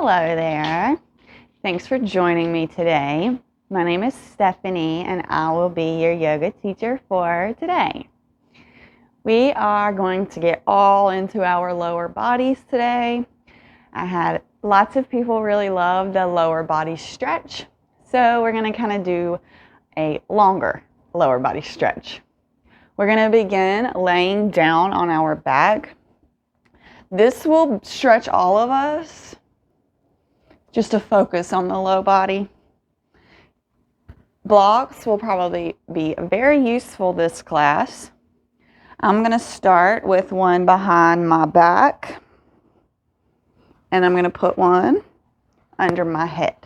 Hello there. Thanks for joining me today. My name is Stephanie and I will be your yoga teacher for today. We are going to get all into our lower bodies today. I had lots of people really love the lower body stretch, so we're going to kind of do a longer lower body stretch. We're going to begin laying down on our back. This will stretch all of us, just to focus on the low body. Blocks will probably be very useful this class. I'm going to start with one behind my back, and I'm going to put one under my head.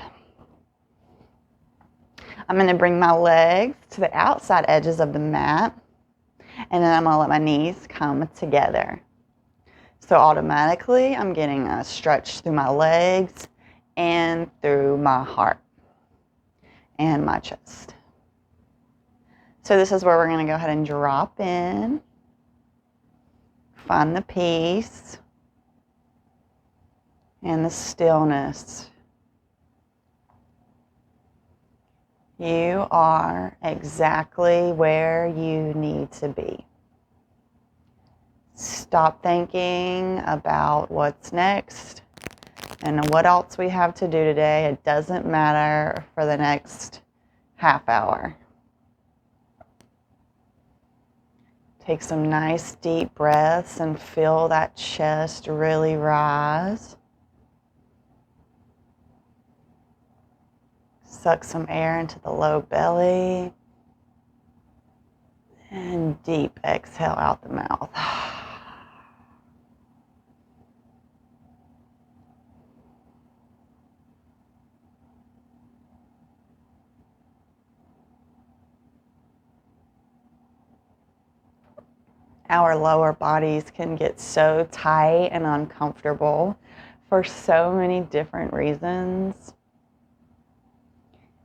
I'm going to bring my legs to the outside edges of the mat, and then I'm going to let my knees come together. So automatically, I'm getting a stretch through my legs and through my heart and my chest. So this is where we're going to go ahead and drop in, find the peace and the stillness. You are exactly where you need to be. Stop thinking about what's next and what else we have to do today. It doesn't matter for the next half hour. Take some nice deep breaths and feel that chest really rise. Suck some air into the low belly and deep exhale out the mouth. Our lower bodies can get so tight and uncomfortable for so many different reasons.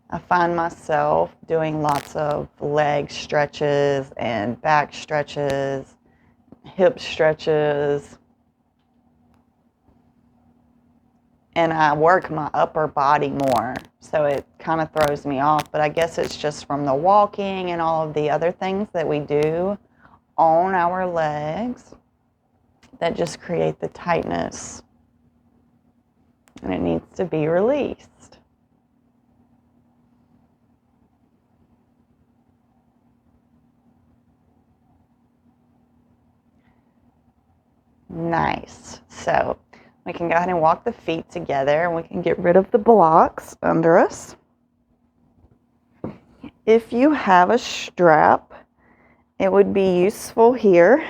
I find myself doing lots of leg stretches and back stretches, hip stretches, and I work my upper body more, so it kind of throws me off, but I guess it's just from the walking and all of the other things that we do on our legs that just create the tightness, and it needs to be released. Nice. So we can go ahead and walk the feet together, and we can get rid of the blocks under us. If you have a strap, it would be useful here.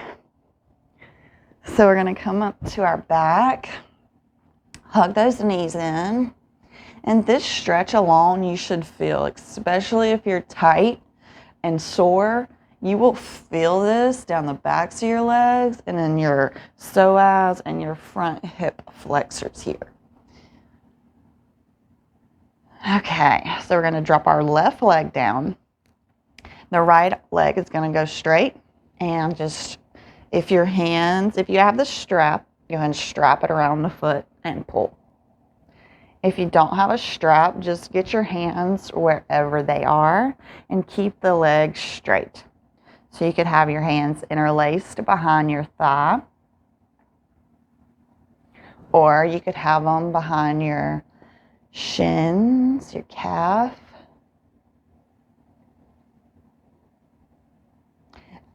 So we're going to come up to our back, hug those knees in, and this stretch alone you should feel, especially if you're tight and sore. You will feel this down the backs of your legs and in your psoas and your front hip flexors here. Okay, so we're going to drop our left leg down. The right leg is going to go straight, and just, if you have the strap, go ahead and strap it around the foot and pull. If you don't have a strap, just get your hands wherever they are and keep the legs straight. So you could have your hands interlaced behind your thigh, or you could have them behind your shins, your calf.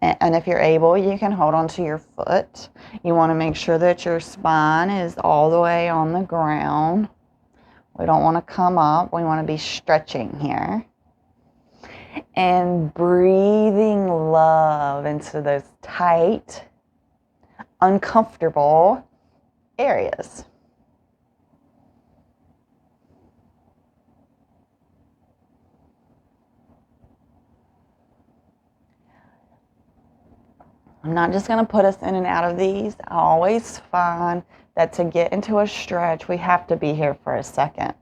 And if you're able, you can hold onto your foot. You want to make sure that your spine is all the way on the ground. We don't want to come up. We want to be stretching here. And breathing love into those tight, uncomfortable areas. I'm not just going to put us in and out of these. I always find that to get into a stretch, we have to be here for a second.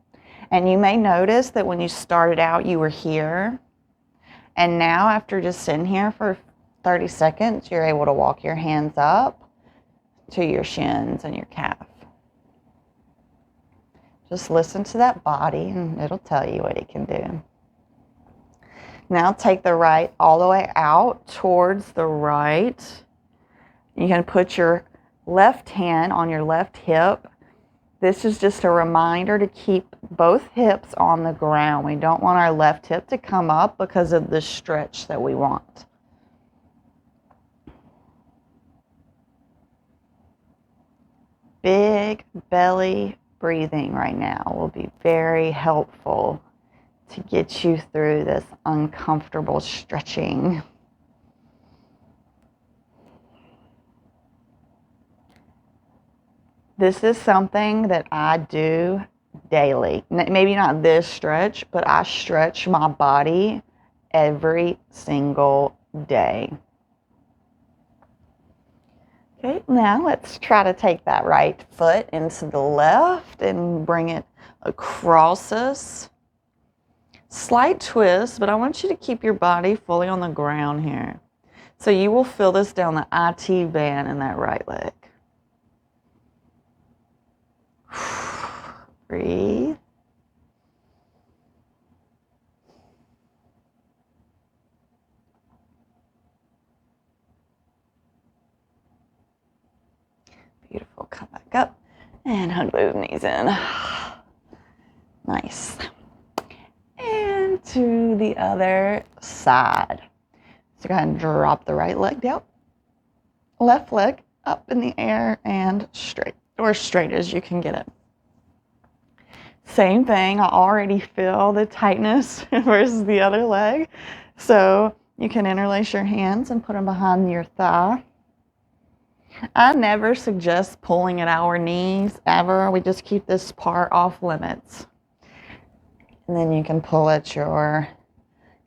And you may notice that when you started out, you were here. And now, after just sitting here for 30 seconds, you're able to walk your hands up to your shins and your calf. Just listen to that body and it'll tell you what it can do. Now take the right all the way out towards the right. You can put your left hand on your left hip. This is just a reminder to keep both hips on the ground. We don't want our left hip to come up because of the stretch that we want. Big belly breathing right now will be very helpful to get you through this uncomfortable stretching. This is something that I do daily. Maybe not this stretch, but I stretch my body every single day. Okay, now let's try to take that right foot into the left and bring it across us. Slight twist, but I want you to keep your body fully on the ground here. So you will feel this down the IT band in that right leg. Breathe. Beautiful. Come back up and hug those knees in. Nice. And to the other side. So go ahead and drop the right leg down. Left leg up in the air and straight, or straight as you can get it. Same thing. I already feel the tightness versus the other leg. So you can interlace your hands and put them behind your thigh. I never suggest pulling at our knees ever. We just keep this part off limits. And then you can pull at your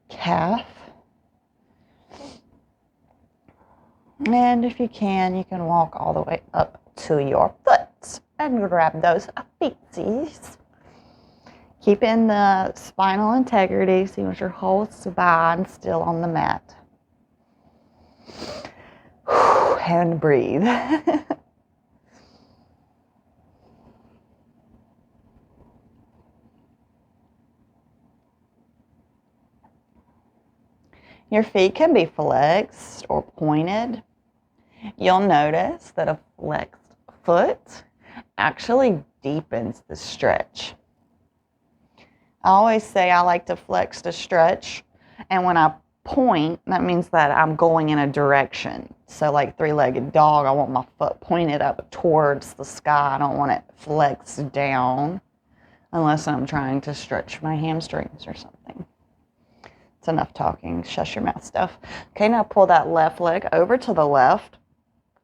calf. And if you can walk all the way up to your foot and grab those feetsies. Keeping the spinal integrity, so you want your whole spine still on the mat. And breathe. Your feet can be flexed or pointed. You'll notice that a flexed foot actually deepens the stretch. I always say I like to flex to stretch, and when I point, that means that I'm going in a direction. So like three-legged dog, I want my foot pointed up towards the sky. I don't want it flexed down unless I'm trying to stretch my hamstrings or something. It's enough talking. Shush your mouth stuff. Okay, now pull that left leg over to the left.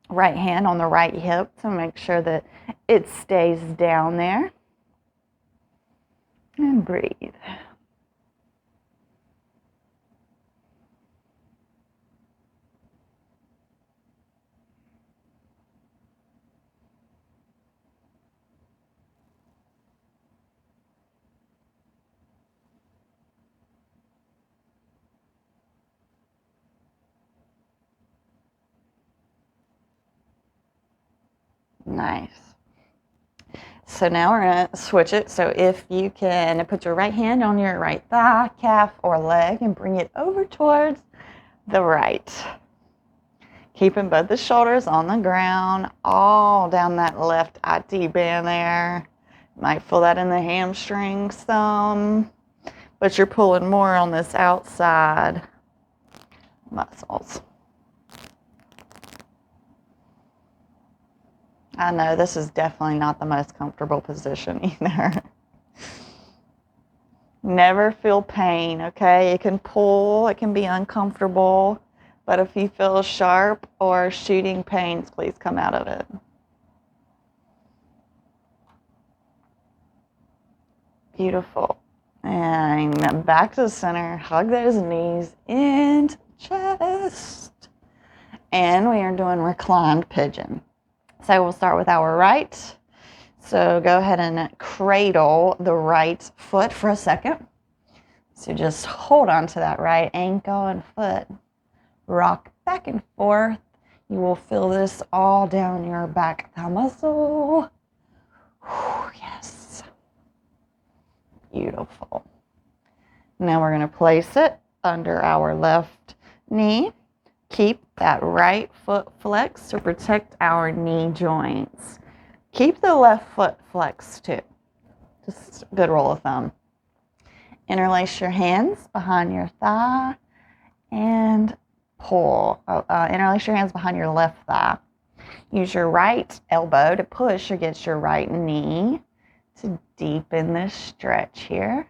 Right hand on the right hip to make sure that it stays down there. And breathe. Nice. So now we're going to switch it. So if you can put your right hand on your right thigh, calf, or leg and bring it over towards the right. Keeping both the shoulders on the ground, all down that left IT band there. Might feel that in the hamstrings some, but you're pulling more on this outside muscles. I know this is definitely not the most comfortable position either. Never feel pain, okay? It can pull, it can be uncomfortable, but if you feel sharp or shooting pains, please come out of it. Beautiful. And back to the center, hug those knees and chest. And we are doing reclined pigeon. So we'll start with our right. So go ahead and cradle the right foot for a second. So just hold on to that right ankle and foot. Rock back and forth. You will feel this all down your back thigh muscle. Yes. Beautiful. Now we're going to place it under our left knee. Keep that right foot flexed to protect our knee joints. Keep the left foot flexed too. Just a good rule of thumb. Interlace your hands behind your thigh and pull. Interlace your hands behind your left thigh. Use your right elbow to push against your right knee to deepen this stretch here.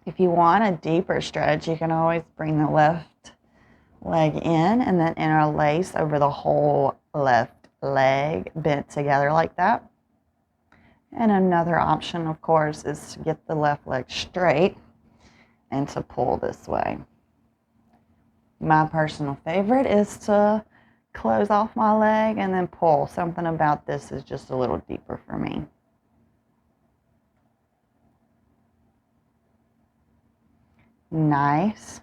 If you want a deeper stretch, you can always bring the left leg in and then interlace over the whole left leg bent together like that. And another option, of course, is to get the left leg straight and to pull this way. My personal favorite is to close off my leg and then pull. Something about this is just a little deeper for me. Nice.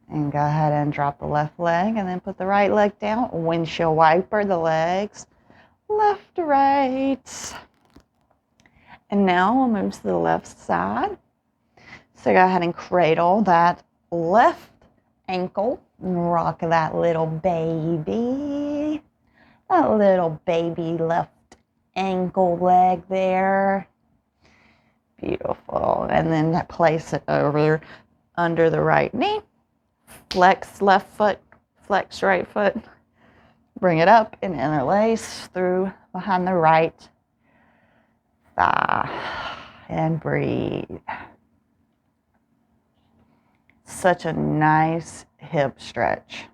And go ahead and drop the left leg and then put the right leg down. Windshield wiper the legs left to right. And now we'll move to the left side. So go ahead and cradle that left ankle and rock that little baby. That little baby left ankle leg there. Beautiful. And then place it over under the right knee. Flex left foot, flex right foot. Bring it up and interlace through behind the right thigh. And breathe. Such a nice hip stretch.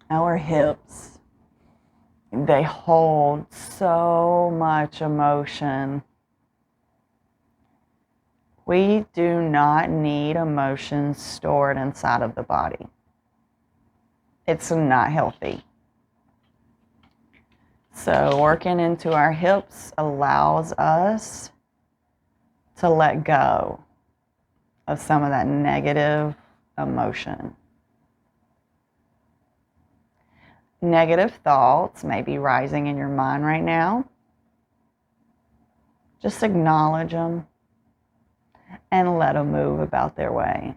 Our hips, they hold so much emotion. We do not need emotions stored inside of the body. It's not healthy. So working into our hips allows us to let go of some of that negative emotion. Negative thoughts may be rising in your mind right now. Just acknowledge them and let them move about their way.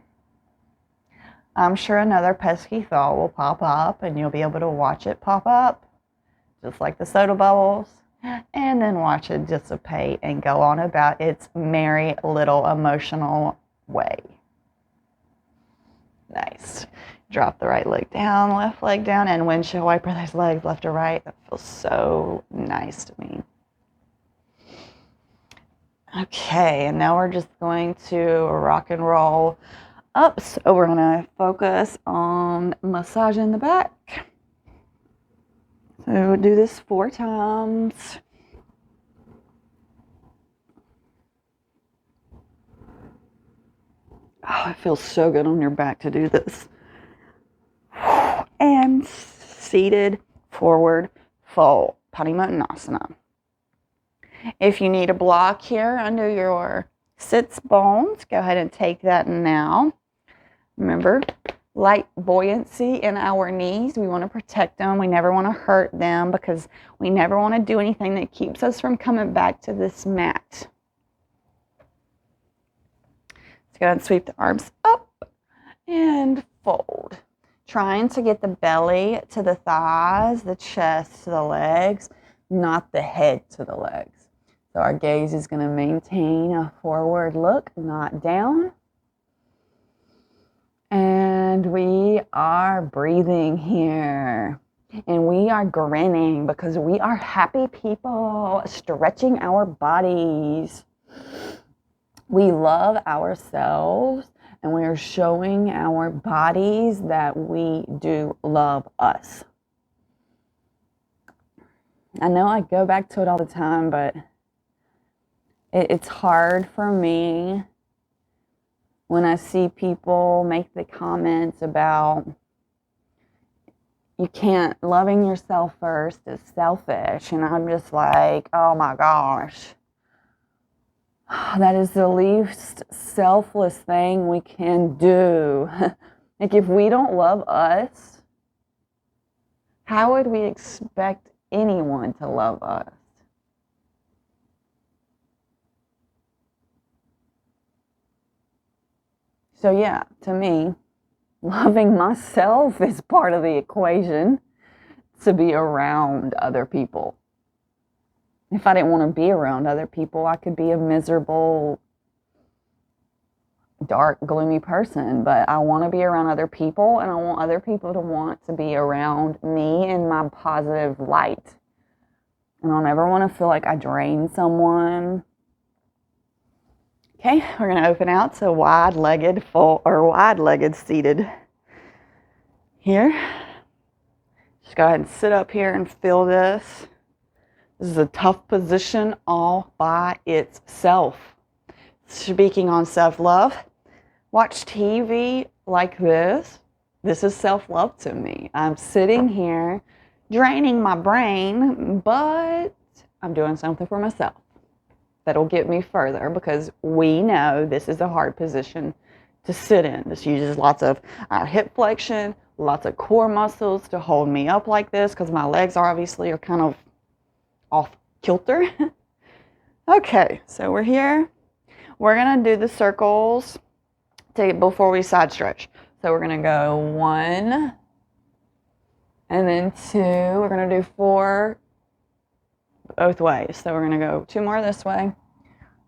I'm sure another pesky thought will pop up and you'll be able to watch it pop up, just like the soda bubbles, and then watch it dissipate and go on about its merry little emotional way. Nice. Drop the right leg down, left leg down, and windshield wiper those legs left to right. That feels so nice to me. Okay, and now we're just going to rock and roll up. So we're going to focus on massaging the back. So we'll do this 4 times. Oh, it feels so good on your back to do this. And seated forward fold, Padi Matanasana. If you need a block here under your sits bones, go ahead and take that now. Remember, light buoyancy in our knees. We want to protect them. We never want to hurt them because we never want to do anything that keeps us from coming back to this mat. Let's go ahead and sweep the arms up and fold. Trying to get the belly to the thighs, the chest to the legs, not the head to the legs. So our gaze is going to maintain a forward look, not down. And we are breathing here. And we are grinning because we are happy people, stretching our bodies. We love ourselves. And we are showing our bodies that we do love us. I know I go back to it all the time, but it's hard for me when I see people make the comments about, you can't, loving yourself first is selfish. And I'm just like, oh my gosh, that is the least selfless thing we can do. Like, if we don't love us, how would we expect anyone to love us? So yeah, to me, loving myself is part of the equation to be around other people. If I didn't want to be around other people, I could be a miserable, dark, gloomy person. But I want to be around other people, and I want other people to want to be around me in my positive light. And I'll never want to feel like I drain someone. Okay, we're going to open out to wide-legged seated here. Just go ahead and sit up here and feel this. This is a tough position all by itself. Speaking on self-love, watch TV like this. This is self-love to me. I'm sitting here draining my brain, but I'm doing something for myself that'll get me further, because we know this is a hard position to sit in. This uses lots of hip flexion, lots of core muscles to hold me up like this, because my legs are kind of off kilter. Okay, so we're here. We're gonna do the circles before we side stretch. So we're gonna go 1, and then 2. We're gonna do 4 both ways. So we're gonna go 2 more this way,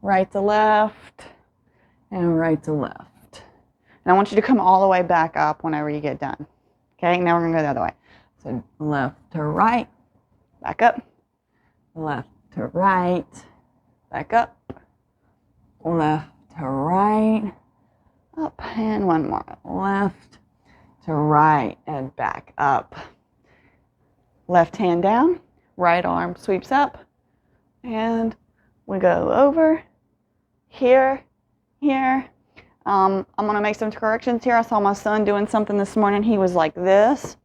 right to left, and right to left. And I want you to come all the way back up whenever you get done. Okay, now we're gonna go the other way. So left to right, back up, left to right, back up, left to right, up, and 1 more. Left to right and back up. Left hand down, right arm sweeps up, and we go over, here, here. I'm going to make some corrections here. I saw my son doing something this morning. He was like this.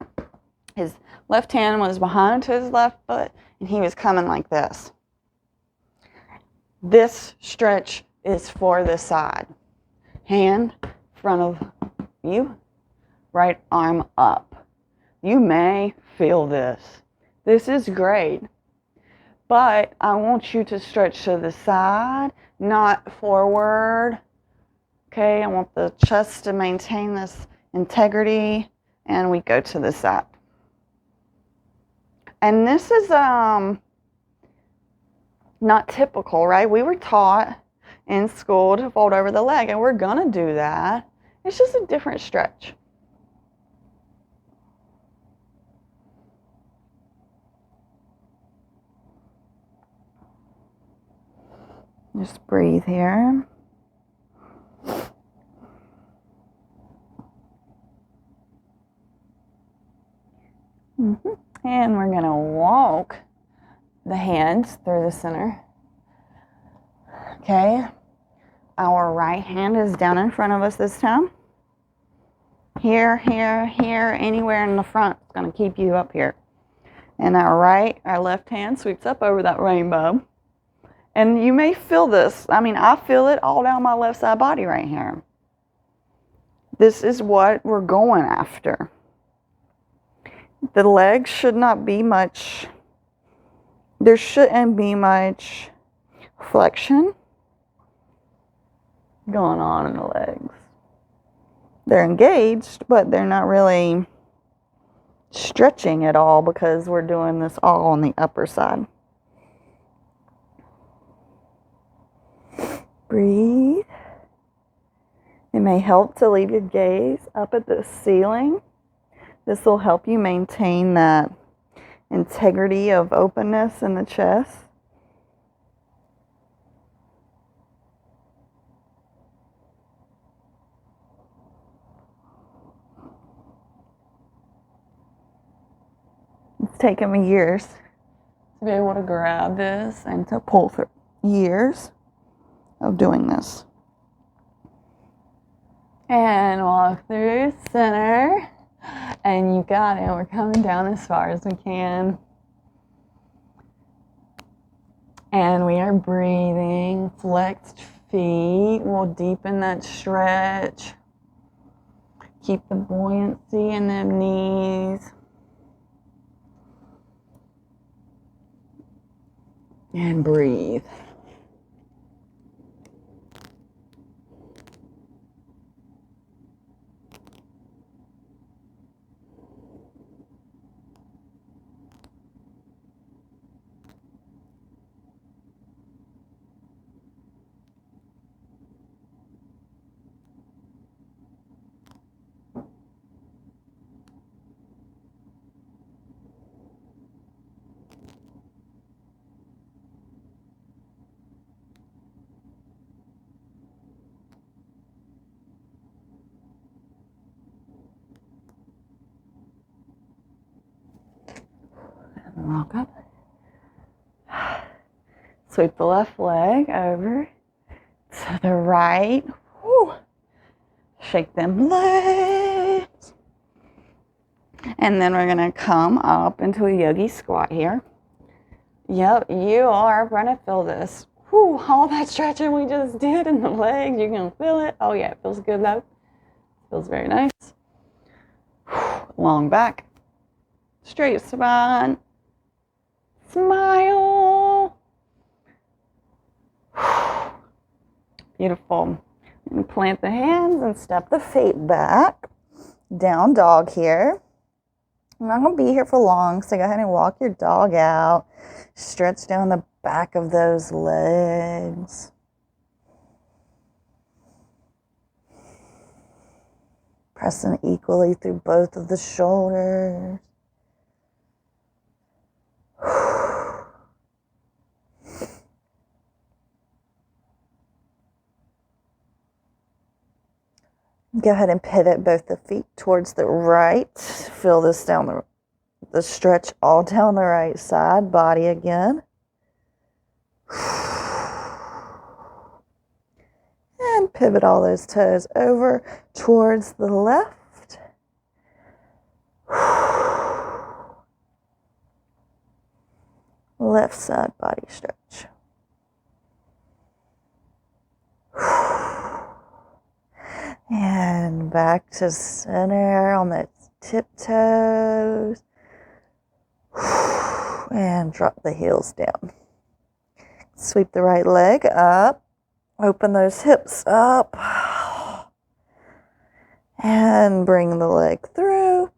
His left hand was behind to his left foot, and he was coming like this. This stretch is for the side. Hand in front of you, right arm up. You may feel this. This is great, but I want you to stretch to the side, not forward. Okay, I want the chest to maintain this integrity, and we go to the side. And this is not typical, right? We were taught in school to fold over the leg, and we're gonna do that. It's just a different stretch. Just breathe here. And we're going to walk the hands through the center. Okay. Our right hand is down in front of us this time. Here, here, here, anywhere in the front is going to keep you up here. And our left hand sweeps up over that rainbow. And you may feel this. I mean, I feel it all down my left side body right here. This is what we're going after. The legs should not be much, there shouldn't be much flexion going on in the legs. They're engaged, but they're not really stretching at all, because we're doing this all on the upper side. Breathe. It may help to leave your gaze up at the ceiling. This will help you maintain that integrity of openness in the chest. It's taken me years to be able to grab this and to pull through. Years of doing this. And walk through center. And you got it. We're coming down as far as we can. And we are breathing. Flexed feet. We'll deepen that stretch. Keep the buoyancy in them knees. And breathe. Walk up. Sweep the left leg over to the right. Woo. Shake them legs. And then we're going to come up into a Yogi Squat here. Yep, you are going to feel this. Whew, all that stretching we just did in the legs, you can feel it. Oh yeah, it feels good though. Feels very nice. Long back. Straight spine. Smile. Beautiful. And plant the hands and step the feet back. Down dog here. I'm not going to be here for long, so go ahead and walk your dog out. Stretch down the back of those legs. Pressing equally through both of the shoulders. Go ahead and pivot both the feet towards the right. Feel this down the stretch all down the right side. Body again. And pivot all those toes over towards the left. Left side body stretch. And back to center on the tiptoes. And drop the heels down. Sweep the right leg up. Open those hips up. And bring the leg through.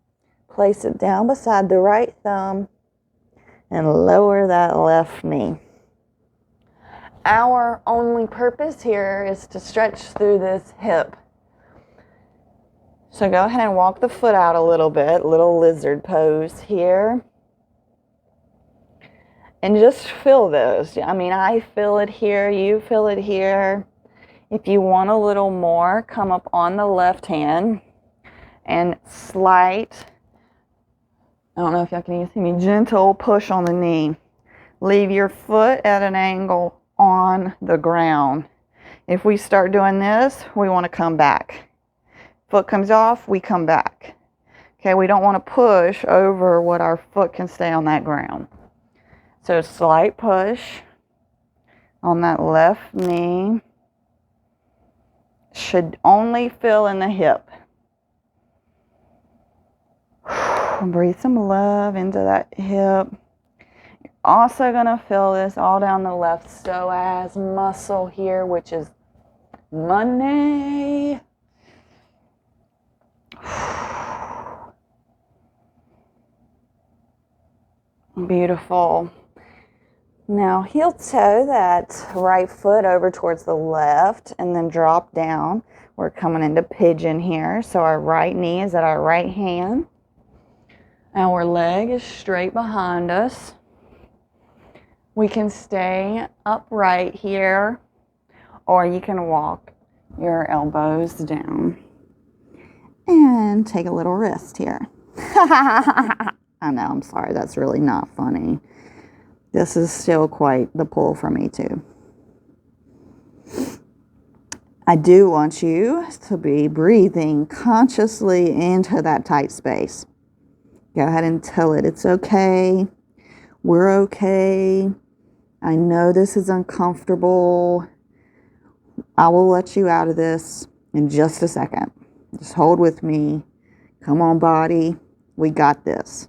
Place it down beside the right thumb. And lower that left knee. Our only purpose here is to stretch through this hip. So go ahead and walk the foot out a little bit, little lizard pose here. And just feel this. I mean, I feel it here, you feel it here. If you want a little more, come up on the left hand and slight, I don't know if y'all can see me, gentle push on the knee. Leave your foot at an angle on the ground. If we start doing this, we want to come back. Foot comes off, we come back. Okay, we don't want to push over what our foot can stay on that ground. So slight push on that left knee. Should only feel in the hip. Breathe some love into that hip. You're also going to feel this all down the left psoas muscle here, which is money. Beautiful. Now heel toe that right foot over towards the left and then drop down. We're coming into pigeon here. So our right knee is at our right hand. Our leg is straight behind us. We can stay upright here, or you can walk your elbows down and take a little rest here. I know, I'm sorry, that's really not funny. This is still quite the pull for me too. I do want you to be breathing consciously into that tight space. Go ahead and tell it it's okay. We're okay. I know this is uncomfortable. I will let you out of this in just a second. Just hold with me. Come on, body. We got this.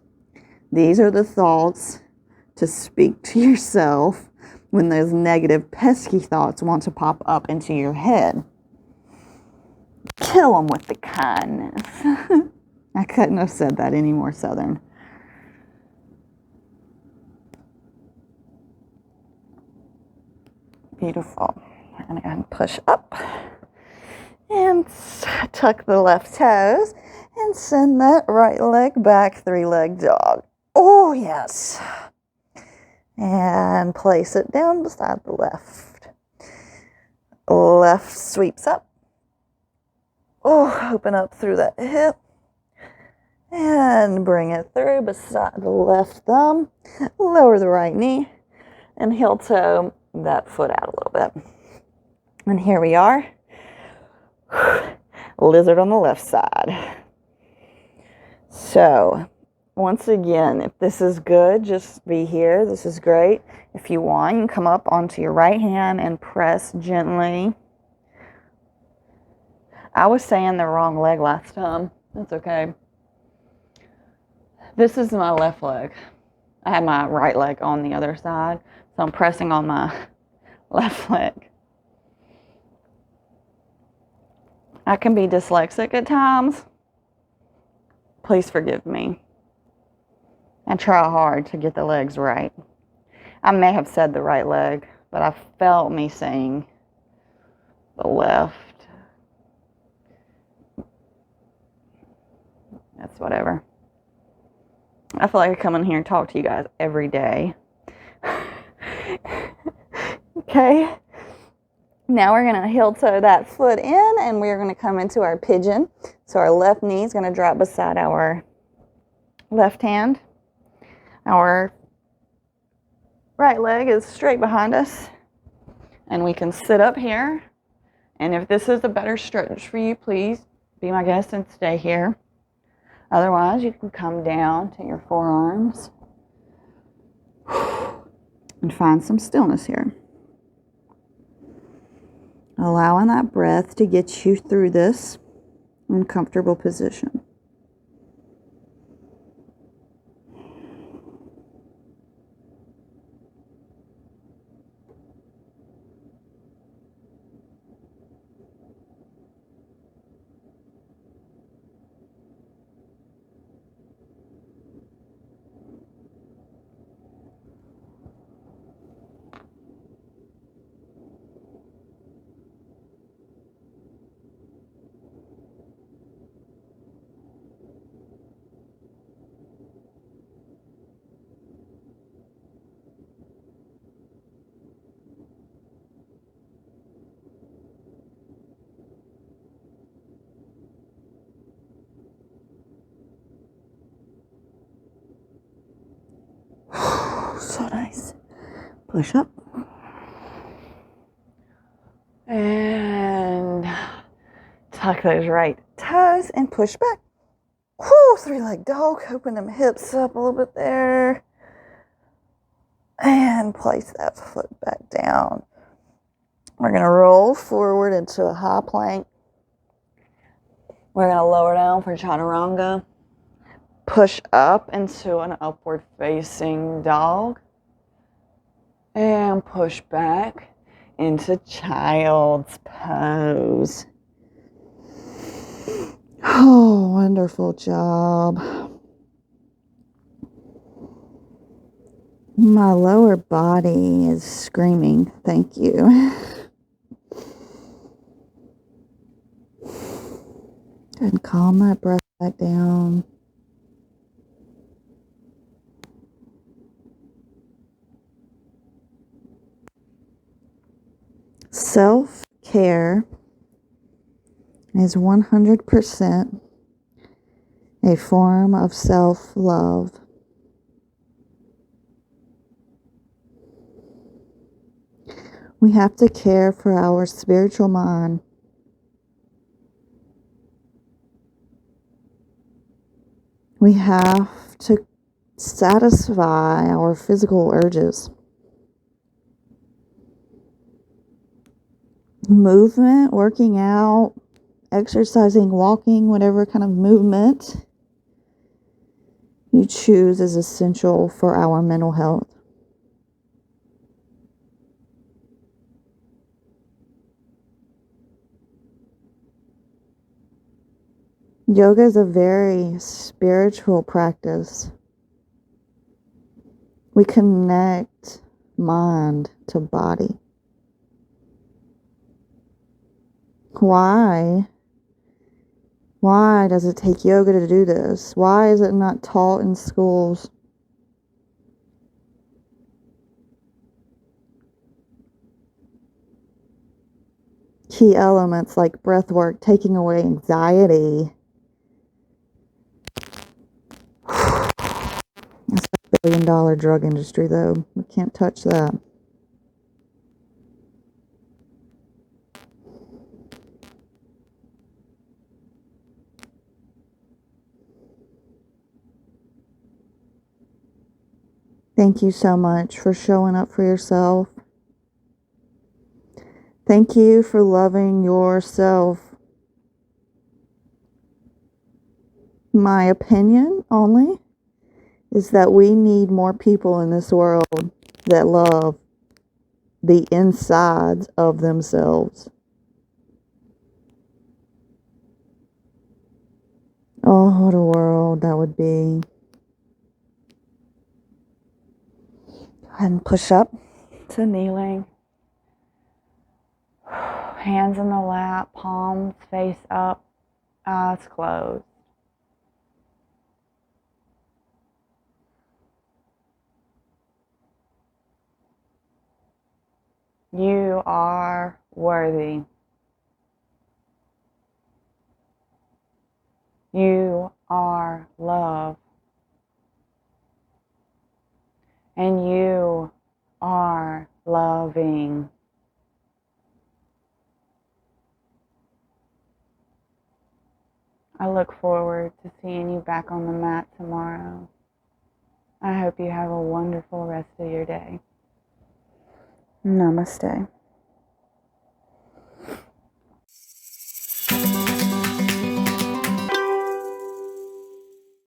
These are the thoughts to speak to yourself when those negative, pesky thoughts want to pop up into your head. Kill them with the kindness. I couldn't have said that any more southern. Beautiful. And again, push up. And tuck the left toes. And send that right leg back, 3-leg dog. Oh, yes. And place it down beside the left. Left sweeps up. Oh, open up through that hip. And bring it through beside the left thumb. Lower the right knee. And heel toe that foot out a little bit. And here we are. Lizard on the left side. So, once again, if this is good, just be here. This is great. If you want, you can come up onto your right hand and press gently. I was saying the wrong leg last time. That's okay. This is my left leg. I had my right leg on the other side, so I'm pressing on my left leg. I can be dyslexic at times. Please forgive me. I try hard to get the legs right. I may have said the right leg, but I felt me saying the left. That's whatever. I feel like I come in here and talk to you guys every day. Okay. Now we're going to heel toe that foot in, and we're going to come into our pigeon. So our left knee is going to drop beside our left hand. Our right leg is straight behind us, and we can sit up here. And if this is a better stretch for you, please be my guest and stay here. Otherwise, you can come down to your forearms and find some stillness here. Allowing that breath to get you through this uncomfortable position. So nice. Push up. And tuck those right toes and push back. Whoo, 3-leg dog. Open them hips up a little bit there. And place that foot back down. We're going to roll forward into a high plank. We're going to lower down for chaturanga. Push up into an upward facing dog. And push back into child's pose. Oh, wonderful job. My lower body is screaming, thank you. And calm that breath back down. Self-care is 100% a form of self-love. We have to care for our spiritual mind We have to satisfy our physical urges. Movement, working out, exercising, walking, whatever kind of movement you choose is essential for our mental health. Yoga is a very spiritual practice. We connect mind to body. Why? Why does it take yoga to do this? Why is it not taught in schools? Key elements like breath work, taking away anxiety. That's a $1 billion drug industry, though. We can't touch that. Thank you so much for showing up for yourself. Thank you for loving yourself. My opinion only is that we need more people in this world that love the insides of themselves. Oh, what a world that would be. Go ahead and push up to kneeling. Hands in the lap, palms face up, eyes closed. You are worthy. You are love. And you are loving. I look forward to seeing you back on the mat tomorrow. I hope you have a wonderful rest of your day. Namaste.